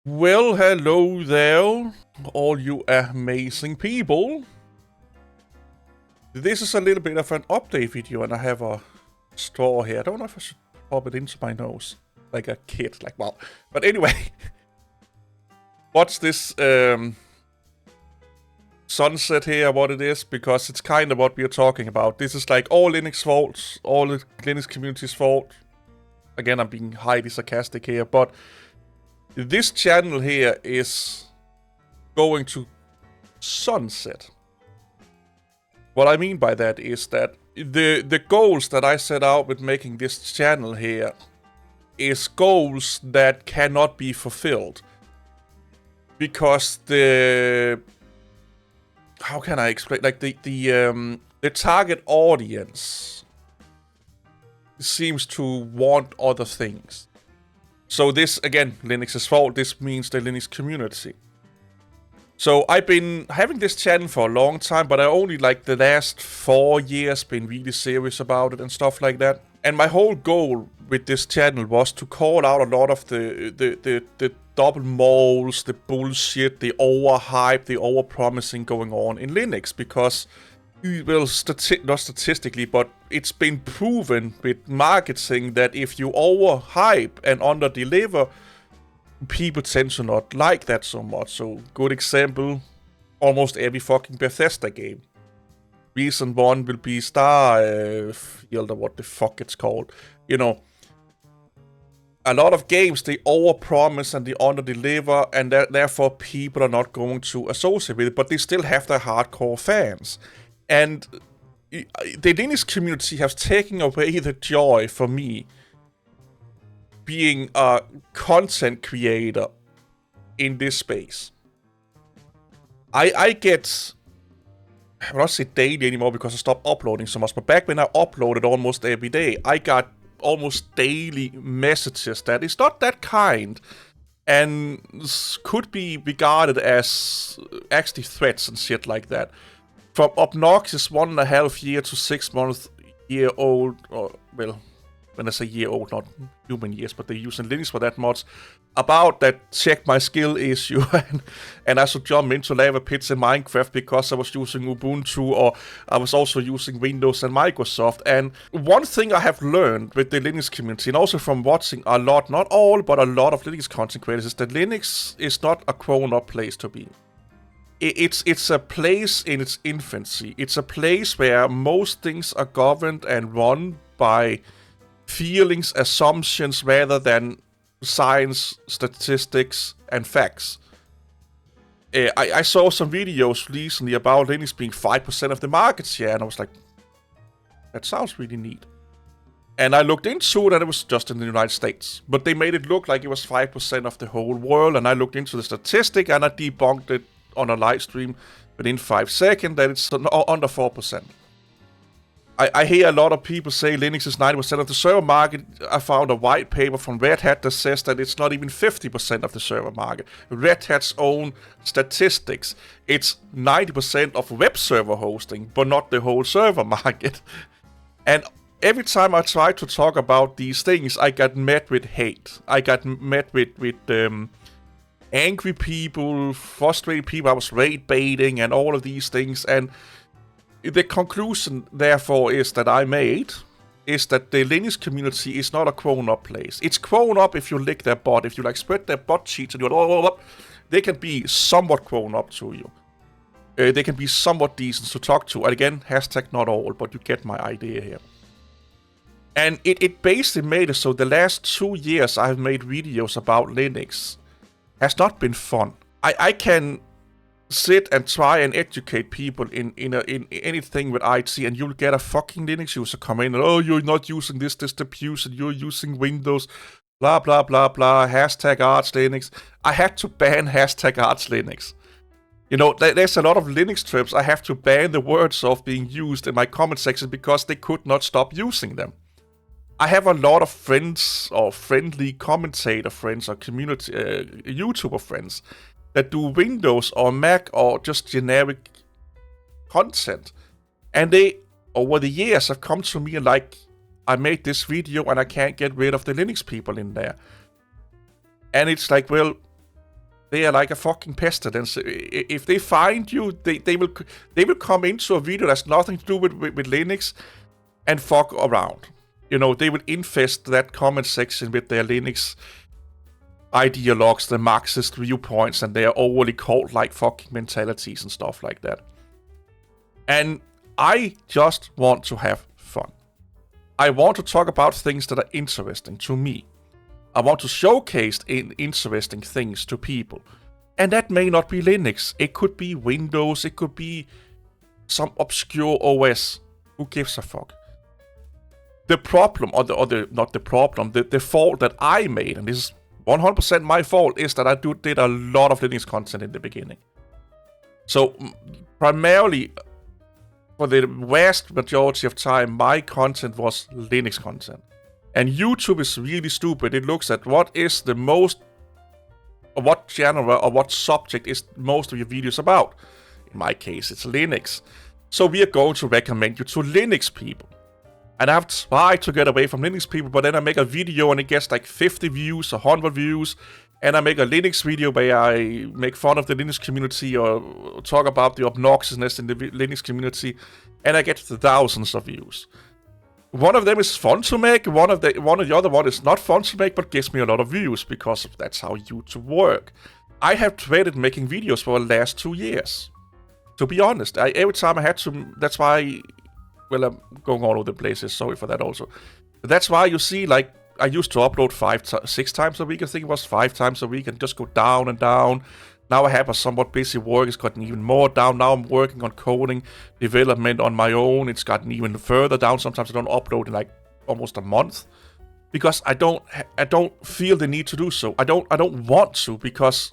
Well, hello there, all you amazing people. This is a little bit of an update video, and I have a straw here. I don't know if I should pop it into my nose like a kid, like wow. But anyway, watch this sunset here, what it is, because it's kind of what we are talking about. This is like all Linux faults, all the Linux community's fault. Again, I'm being highly sarcastic here, but this channel here is going to sunset. What I mean by that is that the goals that I set out with making this channel here is goals that cannot be fulfilled. Because how can I explain? Like the target audience seems to want other things. So this, again, Linux's fault. This means the Linux community. So I've been having this channel for a long time, but I only like the last 4 years been really serious about it and stuff like that. And my whole goal with this channel was to call out a lot of the double moles, the bullshit, the overhype, the overpromising going on in Linux, because, well, not statistically, but it's been proven with marketing that if you overhype and underdeliver, people tend to not like that so much. So, good example, almost every fucking Bethesda game. Reason 1 will be Starfield, or what the fuck it's called. You know, a lot of games, they overpromise and they underdeliver, and therefore people are not going to associate with it, but they still have their hardcore fans. And the Linux community has taken away the joy for me being a content creator in this space. I get, I will not say daily anymore because I stopped uploading so much, but back when I uploaded almost every day, I got almost daily messages that is not that kind and could be regarded as actually threats and shit like that. From obnoxious 1.5 year to 6 month year old, or well, when I say year old, not human years, but they're using Linux for that much, about that check my skill issue, and I should jump into lava pits in Minecraft because I was using Ubuntu, or I was also using Windows and Microsoft. And one thing I have learned with the Linux community, and also from watching a lot, not all, but a lot of Linux content creators, is that Linux is not a grown-up place to be. It's a place in its infancy. It's a place where most things are governed and run by feelings, assumptions, rather than science, statistics, and facts. I saw some videos recently about Linux being 5% of the market share, and I was like, that sounds really neat. And I looked into it, and it was just in the United States. But they made it look like it was 5% of the whole world, and I looked into the statistic, and I debunked it on a live stream within 5 seconds that it's under 4%. I hear a lot of people say Linux is 90% of the server market. I found a white paper from Red Hat that says that it's not even 50% of the server market. Red Hat's own statistics, it's 90% of web server hosting, but not the whole server market. And every time I try to talk about these things, I got met with hate. I got met with angry people, frustrated people. I was raid baiting and all of these things. And the conclusion, therefore, is that I made is that the Linux community is not a grown-up place. It's grown up if you lick their butt, if you like spread their butt cheeks and you're they can be somewhat grown up to you. They can be somewhat decent to talk to. And again, hashtag not all, but you get my idea here. And it basically made it so the last 2 years I've made videos about Linux has not been fun. I can sit and try and educate people in anything with IT, and you'll get a fucking Linux user come in and, oh, you're not using this distribution, you're using Windows, blah, blah, blah, blah, hashtag Arch Linux. I had to ban hashtag Arch Linux. You know, there's a lot of Linux terms I have to ban the words of being used in my comment section because they could not stop using them. I have a lot of friends, or friendly commentator friends, or community YouTuber friends that do Windows or Mac or just generic content. And they, over the years, have come to me like, I made this video and I can't get rid of the Linux people in there. And it's like, well, They are like a fucking pestilence. If they find you, they will come into a video that's nothing to do with Linux and fuck around. You know, they will infest that comment section with their Linux ideologues, their Marxist viewpoints, and their overly cult-like fucking mentalities and stuff like that. And I just want to have fun. I want to talk about things that are interesting to me. I want to showcase interesting things to people. And that may not be Linux. It could be Windows. It could be some obscure OS. Who gives a fuck? The problem, the fault that I made, and this is 100% my fault, is that I did a lot of Linux content in the beginning. So, primarily, for the vast majority of time, my content was Linux content. And YouTube is really stupid. It looks at what genre or what subject is most of your videos about. In my case, it's Linux. So we are going to recommend you to Linux people. And I've tried to get away from Linux people, but then I make a video and it gets like 50 views, 100 views. And I make a Linux video where I make fun of the Linux community or talk about the obnoxiousness in the Linux community. And I get thousands of views. One of them is fun to make, one of the other one is not fun to make, but gives me a lot of views, because that's how YouTube work. I have dreaded making videos for the last 2 years. To be honest, every time I had to, that's why, well, I'm going all over the places, sorry for that also. But that's why you see, like, I used to upload 6 times a week, I think it was 5 times a week, and just go down and down. Now I have a somewhat busy work, it's gotten even more down. Now I'm working on coding development on my own, it's gotten even further down. Sometimes I don't upload in like almost a month, because I don't feel the need to do so. I don't want to, because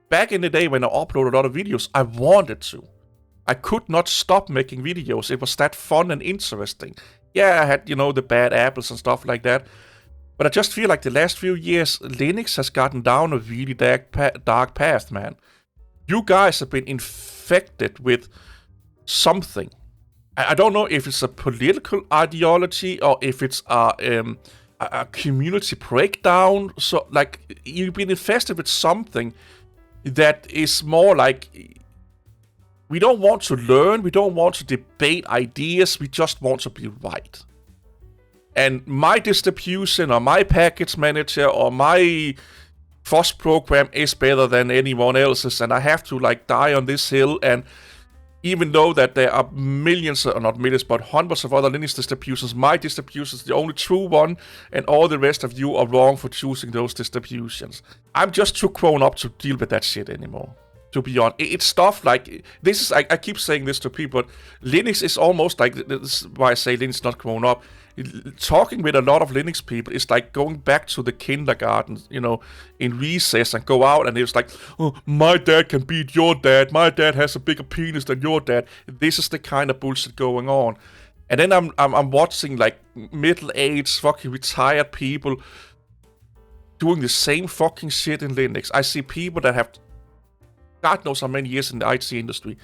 back in the day when I uploaded a lot of videos, I wanted to. I could not stop making videos, it was that fun and interesting. Yeah, I had, the bad apples and stuff like that. But I just feel like the last few years, Linux has gotten down a really dark path, man. You guys have been infected with something. I don't know if it's a political ideology or if it's a community breakdown. So, like, you've been infested with something that is more like, we don't want to learn, we don't want to debate ideas, we just want to be right. And my distribution or my package manager or my FOSS program is better than anyone else's, and I have to like die on this hill. And even though that there are millions, or not millions, but hundreds of other Linux distributions, my distribution is the only true one, and all the rest of you are wrong for choosing those distributions. I'm just too grown up to deal with that shit anymore. To be honest, it's stuff like this is. I keep saying this to people, but Linux is almost like, this is why I say Linux is not grown up. Talking with a lot of Linux people is like going back to the kindergarten, in recess, and go out and it's like, oh, my dad can beat your dad. My dad has a bigger penis than your dad. This is the kind of bullshit going on. And then I'm watching like middle-aged fucking retired people doing the same fucking shit in Linux. I see people that have God knows how many years in the IT industry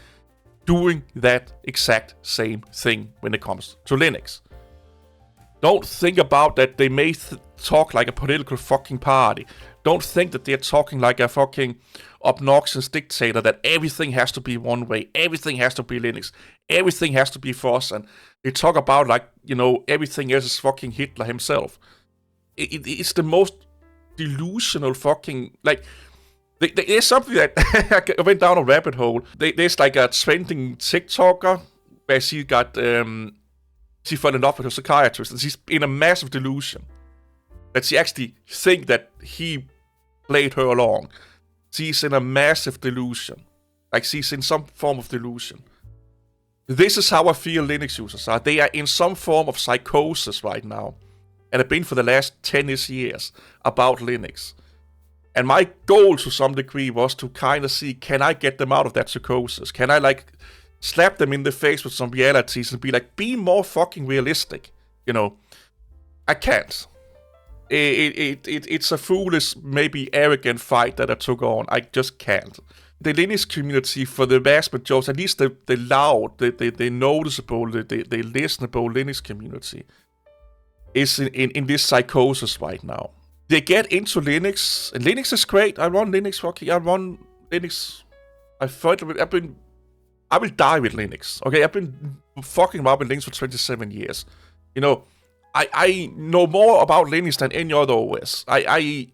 doing that exact same thing when it comes to Linux. Don't think about that they may talk like a political fucking party. Don't think that they're talking like a fucking obnoxious dictator, that everything has to be one way, everything has to be Linux, everything has to be FOSS, and they talk about like, everything else is fucking Hitler himself. It's the most delusional fucking, like, there's something that I went down a rabbit hole. There's like a trending TikToker where she fell in love with a psychiatrist, and she's in a massive delusion that she actually think that he played her along. She's in a massive delusion, like she's in some form of delusion. This is how I feel Linux users are. They are in some form of psychosis right now, and have been for the last 10 years about Linux. And my goal to some degree was to kind of see, can I get them out of that psychosis? Can I like slap them in the face with some realities and be like, be more fucking realistic? I can't. It's a foolish, maybe arrogant fight that I took on. I just can't. The Linux community, for the vast majority, at least the loud, the noticeable, the listenable Linux community, is in this psychosis right now. they get into Linux. And Linux is great. I run Linux. I will die with Linux. Okay, I've been fucking around with Linux for 27 years. You know, I know more about Linux than any other OS. I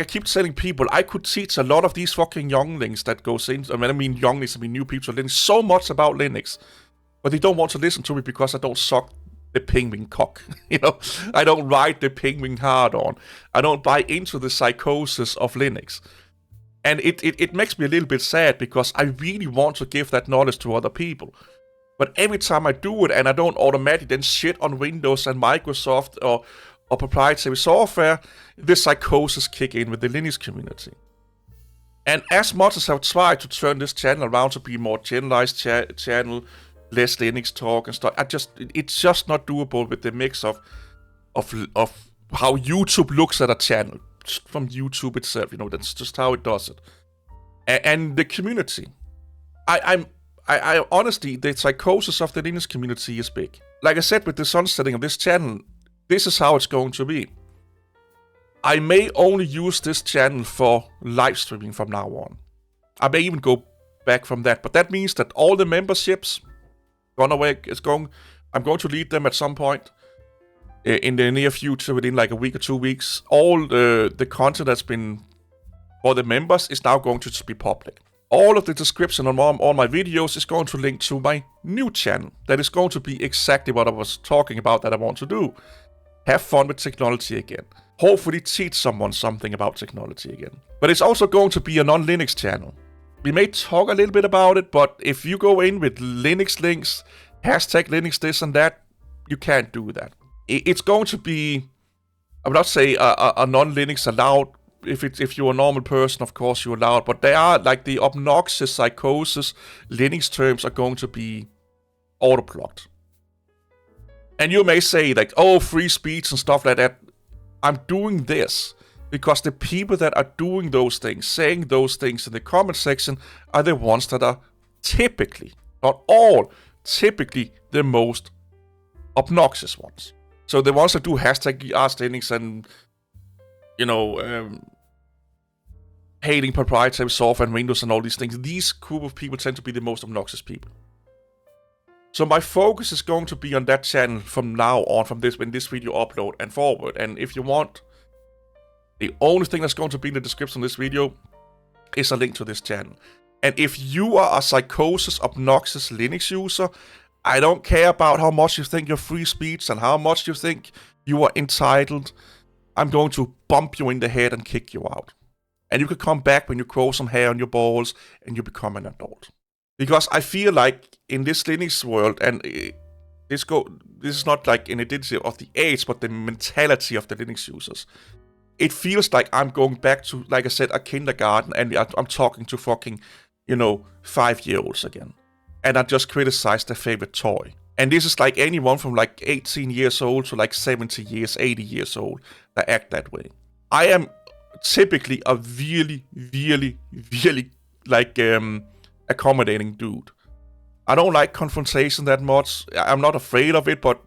keep telling people, I could teach a lot of these fucking younglings that goes in. I mean younglings, I mean new people to Linux, so much about Linux, but they don't want to listen to me because I don't suck the penguin cock. You know, I don't ride the penguin hard on. I don't buy into the psychosis of Linux. And it makes me a little bit sad because I really want to give that knowledge to other people. But every time I do it and I don't automatically then shit on Windows and Microsoft or proprietary software, the psychosis kick in with the Linux community. And as much as I've tried to turn this channel around to be a more generalized channel, less Linux talk and stuff, it's just not doable with the mix of how YouTube looks at a channel from YouTube itself. You know, that's just how it does it. And the community. I honestly, the psychosis of the Linux community is big. Like I said, with the sunsetting of this channel, this is how it's going to be. I may only use this channel for live streaming from now on. I may even go back from that, but that means that all the memberships gone away. I'm going to delete them at some point in the near future, within like a week or 2 weeks. All the content that's been for the members is now going to be public. All of the description on all my videos is going to link to my new channel. That is going to be exactly what I was talking about that I want to do. Have fun with technology again. Hopefully teach someone something about technology again. But it's also going to be a non-Linux channel. We may talk a little bit about it, but if you go in with Linux links, hashtag Linux this and that, you can't do that. It's going to be, I would not say a non-Linux allowed. If you're a normal person, of course you're allowed, but they are like the obnoxious psychosis Linux terms are going to be auto-blocked. And you may say like, oh, free speech and stuff like that. I'm doing this because the people that are doing those things, saying those things in the comment section, are the ones that are typically, not all, typically the most obnoxious ones. So the ones that do hashtag Ask Linux and, you know, hating proprietary software and Windows and all these things, these group of people tend to be the most obnoxious people. So my focus is going to be on that channel from now on, when this video upload and forward. And if you want, the only thing that's going to be in the description of this video is a link to this channel. And if you are a psychosis, obnoxious Linux user, I don't care about how much you think you're free speech and how much you think you are entitled. I'm going to bump you in the head and kick you out. And you can come back when you grow some hair on your balls and you become an adult. Because I feel like in this Linux world, and this is not like an identity of the age, but the mentality of the Linux users. It feels like I'm going back to, like I said, a kindergarten, and I'm talking to fucking, 5-year-olds again. And I just criticize their favorite toy. And this is like anyone from like 18 years old to like 70 years, 80 years old that act that way. I am typically a really, really, really like accommodating dude. I don't like confrontation that much. I'm not afraid of it, but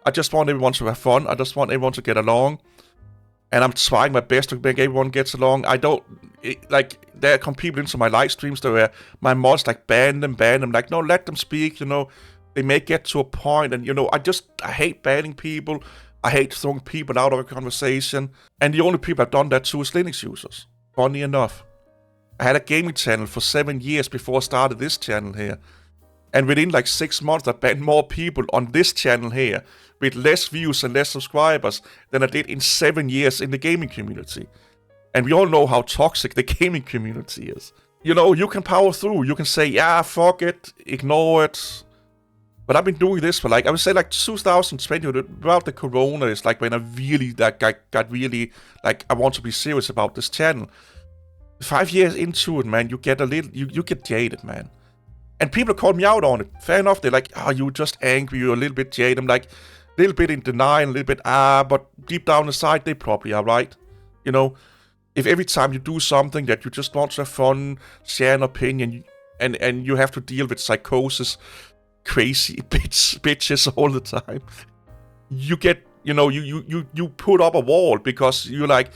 I just want everyone to have fun. I just want everyone to get along. And I'm trying my best to make everyone get along. There come people into my live streams where my mods like ban them, like, no, let them speak, They may get to a point, and I hate banning people. I hate throwing people out of a conversation. And the only people I've done that to is Linux users. Funny enough. I had a gaming channel for 7 years before I started this channel here. And within like 6 months, I banned more people on this channel here with less views and less subscribers than I did in 7 years in the gaming community. And we all know how toxic the gaming community is. You can power through. You can say, yeah, fuck it, ignore it. But I've been doing this for I would say 2020, throughout the corona, is like when I really got really, I want to be serious about this channel. 5 years into it, man, you get a little, you get jaded, man. And people call me out on it. Fair enough, they're like, you're just angry, you're a little bit jaded. I'm like, a little bit in denial, a little bit, but deep down inside, they probably are right. If every time you do something that you just want to have fun, share an opinion, and you have to deal with psychosis, crazy bitches all the time, you get you put up a wall because you're like,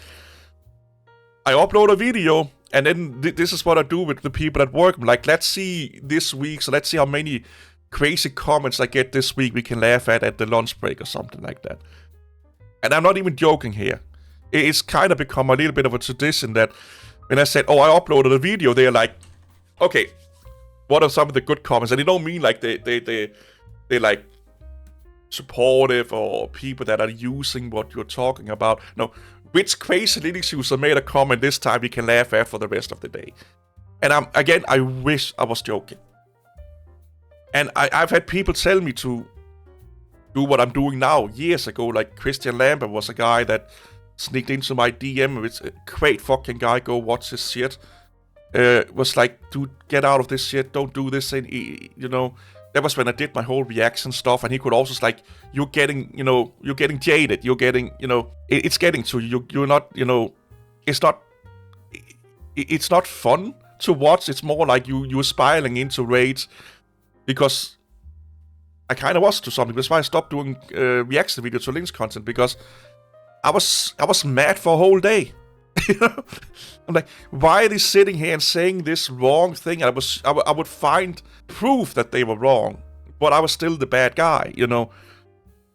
I upload a video, and then this is what I do with the people at work. I'm like, let's see this week, so let's see how many crazy comments I get this week we can laugh at the lunch break or something like that. And I'm not even joking here. It's kind of become a little bit of a tradition that when I said, oh, I uploaded a video, they're like, okay, what are some of the good comments? And they don't mean like they're like supportive or people that are using what you're talking about. No, which crazy Linux user made a comment this time we can laugh at for the rest of the day? And I wish I was joking. And I've had people tell me to do what I'm doing now years ago. Like Christian Lambert was a guy that sneaked into my DM. It's a great fucking guy. Go watch his shit. Was like, dude, get out of this shit. Don't do this. And that was when I did my whole reaction stuff. And he could also like, you're getting jaded. You're getting, it's getting to you. You're not, it's not fun to watch. It's more like you're spiraling into rage. Because I kind of was to something. That's why I stopped doing reaction videos to Linux content, because I was mad for a whole day. I'm like, why are they sitting here and saying this wrong thing? I would find proof that they were wrong, but I was still the bad guy.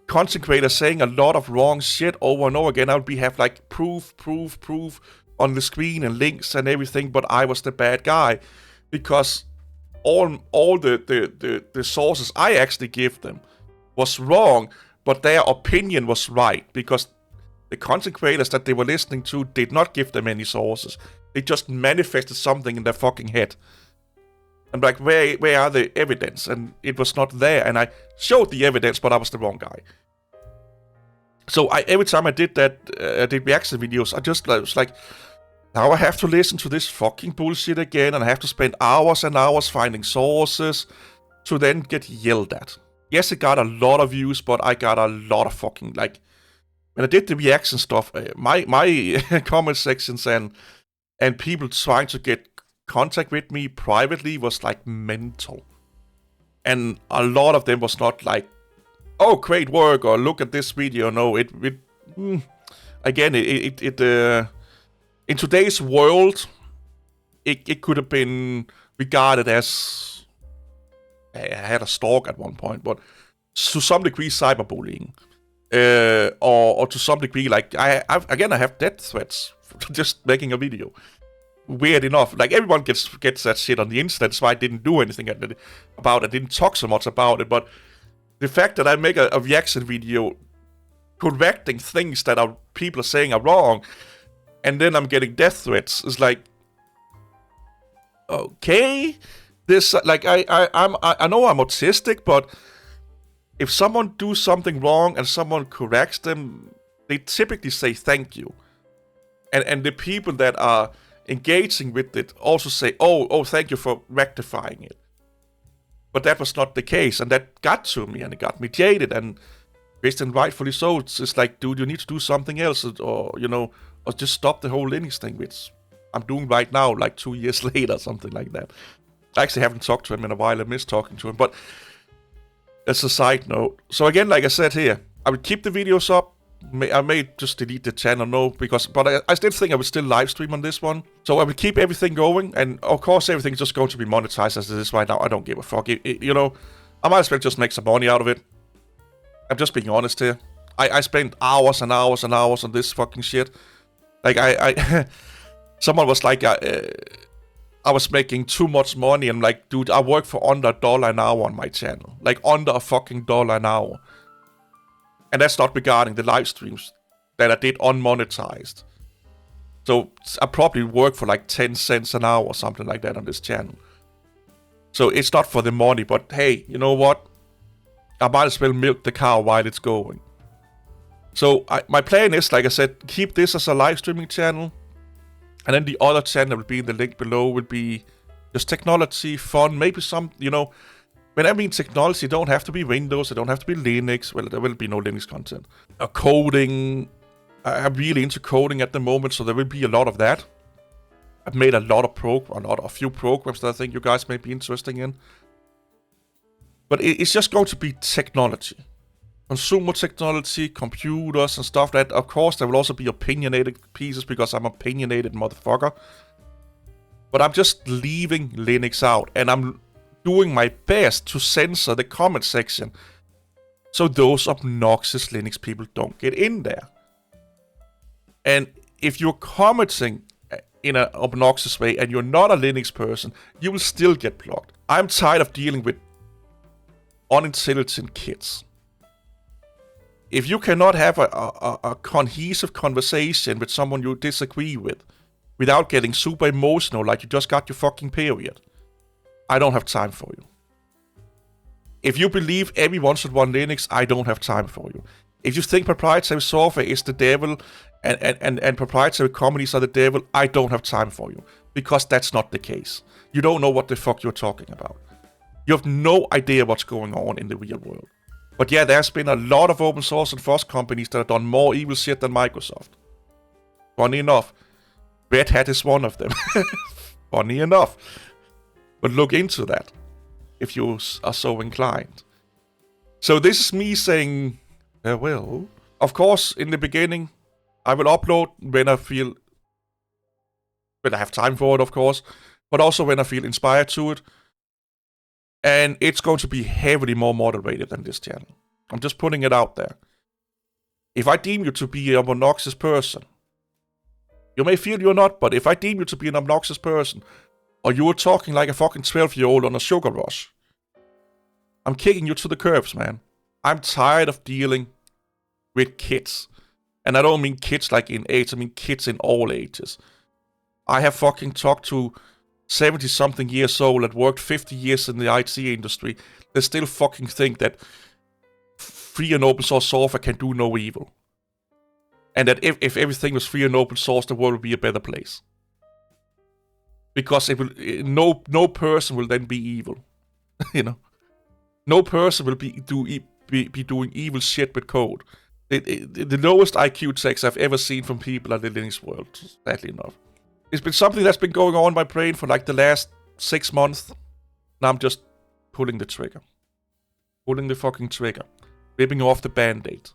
Content creators saying a lot of wrong shit over and over again. I would have like proof on the screen and links and everything, but I was the bad guy because all the sources I actually give them was wrong, but their opinion was right, because the content creators that they were listening to did not give them any sources. They just manifested something in their fucking head. I'm like, where are the evidence? And it was not there, and I showed the evidence, but I was the wrong guy. So every time I did that, I did reaction videos, I was like, now I have to listen to this fucking bullshit again, and I have to spend hours and hours finding sources to then get yelled at. Yes, it got a lot of views, but I got a lot of fucking, like, when I did the reaction stuff, my comment sections and people trying to get contact with me privately was like mental. And a lot of them was not like, oh, great work, or look at this video. No, again, in today's world, it could have been regarded as, I had a stalk at one point, but to some degree cyberbullying. Or to some degree, like, I have death threats for just making a video. Weird enough, like, everyone gets that shit on the internet, that's why I didn't do anything about it, I didn't talk so much about it, but the fact that I make a reaction video correcting things that people are saying are wrong, and then I'm getting death threats, is like, okay, this, like, I know I'm autistic, but if someone do something wrong and someone corrects them, they typically say thank you. And the people that are engaging with it also say, oh, thank you for rectifying it. But that was not the case, and that got to me, and it got me jaded, and based and rightfully so. It's like, dude, you need to do something else, or just stop the whole Linux thing, which I'm doing right now, like 2 years later, something like that. I actually haven't talked to him in a while. I miss talking to him, but that's a side note. So again, like I said here, I would keep the videos up. I may just delete the channel, but I still think I would still live stream on this one. So I would keep everything going, and of course everything's just going to be monetized as it is right now. I don't give a fuck. I might as well just make some money out of it. I'm just being honest here. I spent hours and hours and hours on this fucking shit. Like, someone was like, I was making too much money. I'm like, dude, I work for under $1 an hour on my channel. Like, under a fucking $1 an hour. And that's not regarding the live streams that I did unmonetized. So I probably work for like 10 cents an hour or something like that on this channel. So it's not for the money, but hey, you know what? I might as well milk the cow while it's going. So my plan is, like I said, keep this as a live streaming channel. And then the other channel will be in the link below, will be just technology, fun, maybe some, when I mean technology, it don't have to be Windows, it don't have to be Linux. Well, there will be no Linux content. Coding, I'm really into coding at the moment, so there will be a lot of that. I've made a few programs that I think you guys may be interested in. But it's just going to be technology. consumer technology, computers and stuff like that. Of course, there will also be opinionated pieces because I'm an opinionated motherfucker. But I'm just leaving Linux out, and I'm doing my best to censor the comment section so those obnoxious Linux people don't get in there. And if you're commenting in an obnoxious way and you're not a Linux person, you will still get blocked. I'm tired of dealing with unintelligent kids. If you cannot have a cohesive conversation with someone you disagree with without getting super emotional like you just got your fucking period, I don't have time for you. If you believe everyone should run Linux, I don't have time for you. If you think proprietary software is the devil and proprietary companies are the devil, I don't have time for you. Because that's not the case. You don't know what the fuck you're talking about. You have no idea what's going on in the real world. But yeah, there's been a lot of open source and FOSS companies that have done more evil shit than Microsoft. Funny enough, Red Hat is one of them. Funny enough. But look into that, if you are so inclined. So this is me saying, well, of course, in the beginning, I will upload when I have time for it, of course, but also when I feel inspired to it. And it's going to be heavily more moderated than this channel. I'm just putting it out there. If I deem you to be an obnoxious person, you may feel you're not, but if I deem you to be an obnoxious person, or you were talking like a fucking 12-year-old on a sugar rush, I'm kicking you to the curbs, man. I'm tired of dealing with kids. And I don't mean kids like in age, I mean kids in all ages. I have fucking talked to 70-something years old that worked 50 years in the IT industry. They still fucking think that free and open source software can do no evil. And that if everything was free and open source, the world would be a better place. Because it will, no person will then be evil. You know? No person will be doing evil shit with code. The lowest IQ checks I've ever seen from people in the Linux world, sadly enough. It's been something that's been going on in my brain for like the last 6 months. Now I'm just pulling the trigger. Pulling the fucking trigger. Ripping off the band-aid.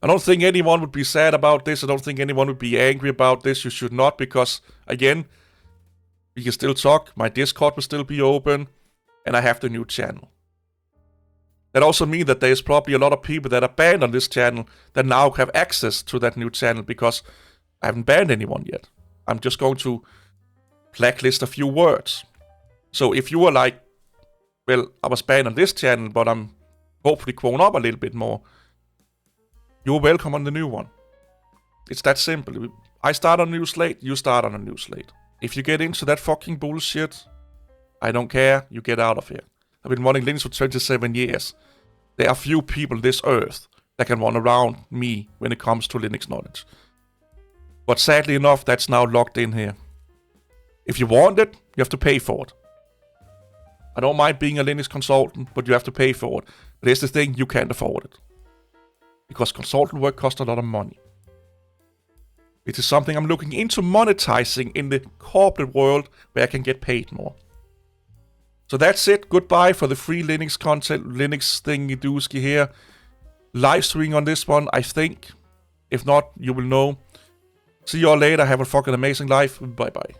I don't think anyone would be sad about this. I don't think anyone would be angry about this. You should not, because, again, we can still talk. My Discord will still be open. And I have the new channel. That also means that there's probably a lot of people that are banned on this channel that now have access to that new channel, because I haven't banned anyone yet. I'm just going to blacklist a few words. So if you are like, well, I was banned on this channel, but I'm hopefully grown up a little bit more, you're welcome on the new one. It's that simple. I start on a new slate, you start on a new slate. If you get into that fucking bullshit, I don't care, you get out of here. I've been running Linux for 27 years. There are few people on this earth that can run around me when it comes to Linux knowledge. But sadly enough, that's now locked in here. If you want it, you have to pay for it. I don't mind being a Linux consultant, but you have to pay for it. But here's the thing, you can't afford it. Because consultant work costs a lot of money. It is something I'm looking into monetizing in the corporate world where I can get paid more. So that's it. Goodbye for the free Linux content, Linux thingy-dooski here. Live streaming on this one, I think. If not, you will know. See you all later. Have a fucking amazing life. Bye-bye.